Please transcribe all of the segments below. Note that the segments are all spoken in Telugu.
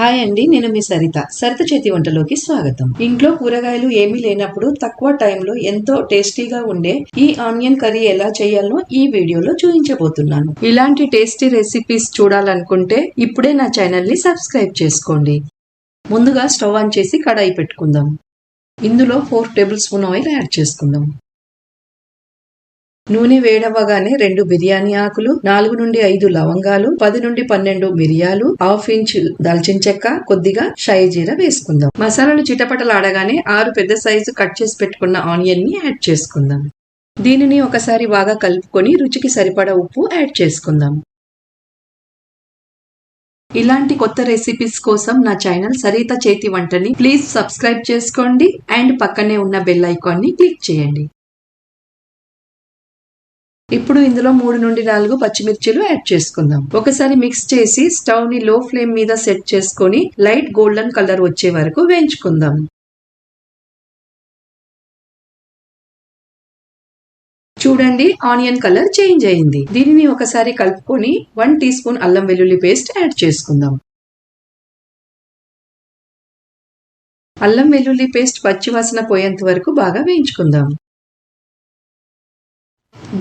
హాయ్ అండి, నేను మీ సరిత చేతి వంటలోకి స్వాగతం. ఇంట్లో కూరగాయలు ఏమీ లేనప్పుడు తక్కువ టైంలో ఎంతో టేస్టీగా ఉండే ఈ ఆనియన్ కర్రీ ఎలా చేయాలో ఈ వీడియోలో చూపించబోతున్నాను. ఇలాంటి టేస్టీ రెసిపీస్ చూడాలనుకుంటే ఇప్పుడే నా ఛానల్ ని సబ్స్క్రైబ్ చేసుకోండి. ముందుగా స్టవ్ ఆన్ చేసి కడాయి పెట్టుకుందాం. ఇందులో 4 టేబుల్ స్పూన్ ఆయిల్ యాడ్ చేసుకుందాం. నూనె వేడవ్వగానే 2 బిర్యానీ ఆకులు, 4 నుండి 5 లవంగాలు, 10 నుండి 12 మిరియాలు, హాఫ్ ఇంచ్ దాల్చిన చెక్క, కొద్దిగా షాయి జీరా వేసుకుందాం. మసాలాలు చిటపటలాడగానే 6 పెద్ద సైజు కట్ చేసి పెట్టుకున్న ఆనియన్ ని యాడ్ చేసుకుందాం. దీనిని ఒకసారి బాగా కలుపుకొని రుచికి సరిపడా ఉప్పు యాడ్ చేసుకుందాం. ఇలాంటి కొత్త రెసిపీస్ కోసం నా ఛానల్ సరిత చేతి వంటని ప్లీజ్ సబ్స్క్రైబ్ చేసుకోండి అండ్ పక్కనే ఉన్న బెల్ ఐకాన్ ని క్లిక్ చేయండి. ఇప్పుడు ఇందులో 3 నుండి 4 పచ్చిమిర్చిలు యాడ్ చేసుకుందాం. ఒకసారి మిక్స్ చేసి స్టవ్ ని లో ఫ్లేమ్ మీద సెట్ చేసుకొని లైట్ గోల్డెన్ కలర్ వచ్చే వరకు వేయించుకుందాం. చూడండి, ఆనియన్ కలర్ చేంజ్ అయింది. దీనిని ఒకసారి కలుపుకొని 1 టీ స్పూన్ అల్లం వెల్లుల్లి పేస్ట్ యాడ్ చేసుకుందాం. అల్లం వెల్లుల్లి పేస్ట్ పచ్చివాసన పోయేంత వరకు బాగా వేయించుకుందాం.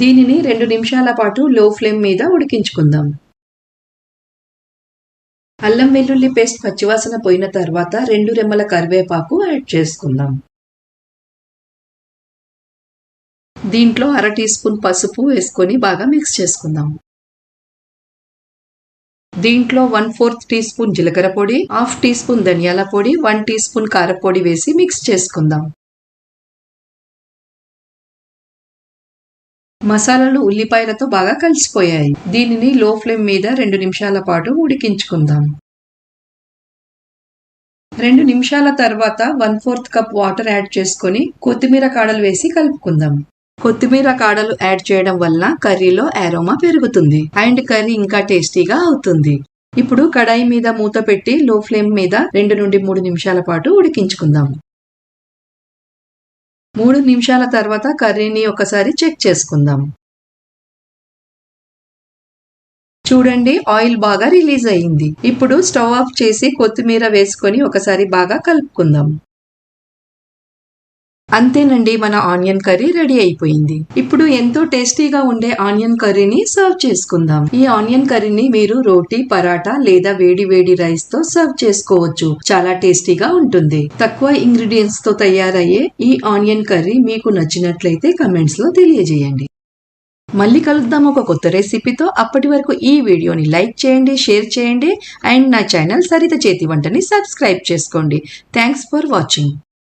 దీనిని 2 నిమిషాల పాటు లో ఫ్లేమ్ మీద ఉడికించుకుందాం. అల్లం వెల్లుల్లి పేస్ట్ పచ్చివాసన పోయిన తర్వాత 2 రెమ్మల కరివేపాకు యాడ్ చేసుకుందాం. దీంట్లో 1/2 టీ స్పూన్ పసుపు వేసుకొని బాగా మిక్స్ చేసుకుందాం. దీంట్లో 1/4 టీ స్పూన్ జీలకర్ర పొడి, హాఫ్ టీ స్పూన్ ధనియాల పొడి, 1 టీ స్పూన్ కారపొడి వేసి మిక్స్ చేసుకుందాం. మసాలాలు ఉల్లిపాయలతో బాగా కలిసిపోయాయి. దీనిని లో ఫ్లేమ్ మీద 2 నిమిషాల పాటు ఉడికించుకుందాం. 2 నిమిషాల తర్వాత 1/4 కప్ వాటర్ యాడ్ చేసుకొని కొత్తిమీర కాడలు వేసి కలుపుకుందాం. కొత్తిమీర కాడలు యాడ్ చేయడం వల్ల కర్రీలో అరోమా పెరుగుతుంది అండ్ కర్రీ ఇంకా టేస్టీగా అవుతుంది. ఇప్పుడు కడాయి మీద మూత పెట్టి లో ఫ్లేమ్ మీద 2 నుండి 3 నిమిషాల పాటు ఉడికించుకుందాం. 3 నిమిషాల తర్వాత కర్రీని ఒకసారి చెక్ చేసుకుందాం. చూడండి, ఆయిల్ బాగా రిలీజ్ అయ్యింది. ఇప్పుడు స్టవ్ ఆఫ్ చేసి కొత్తిమీర వేసుకొని ఒకసారి బాగా కలుపుకుందాం. అంతేనండి, మన ఆనియన్ కర్రీ రెడీ అయిపోయింది. ఇప్పుడు ఎంతో టేస్టీగా ఉండే ఆనియన్ కర్రీని సర్వ్ చేసుకుందాం. ఈ ఆనియన్ కర్రీని మీరు రోటీ, పరాటా లేదా వేడి వేడి రైస్ తో సర్వ్ చేసుకోవచ్చు. చాలా టేస్టీగా ఉంటుంది. తక్కువ ఇంగ్రీడియంట్స్ తో తయారయ్యే ఈ ఆనియన్ కర్రీ మీకు నచ్చినట్లయితే కమెంట్స్ లో తెలియజేయండి. మళ్ళీ కలుద్దాం ఒక కొత్త రెసిపీతో. అప్పటి వరకు ఈ వీడియోని లైక్ చేయండి, షేర్ చేయండి అండ్ నా ఛానల్ సరిత చేతి వంటని సబ్స్క్రైబ్ చేసుకోండి. Thanks for watching.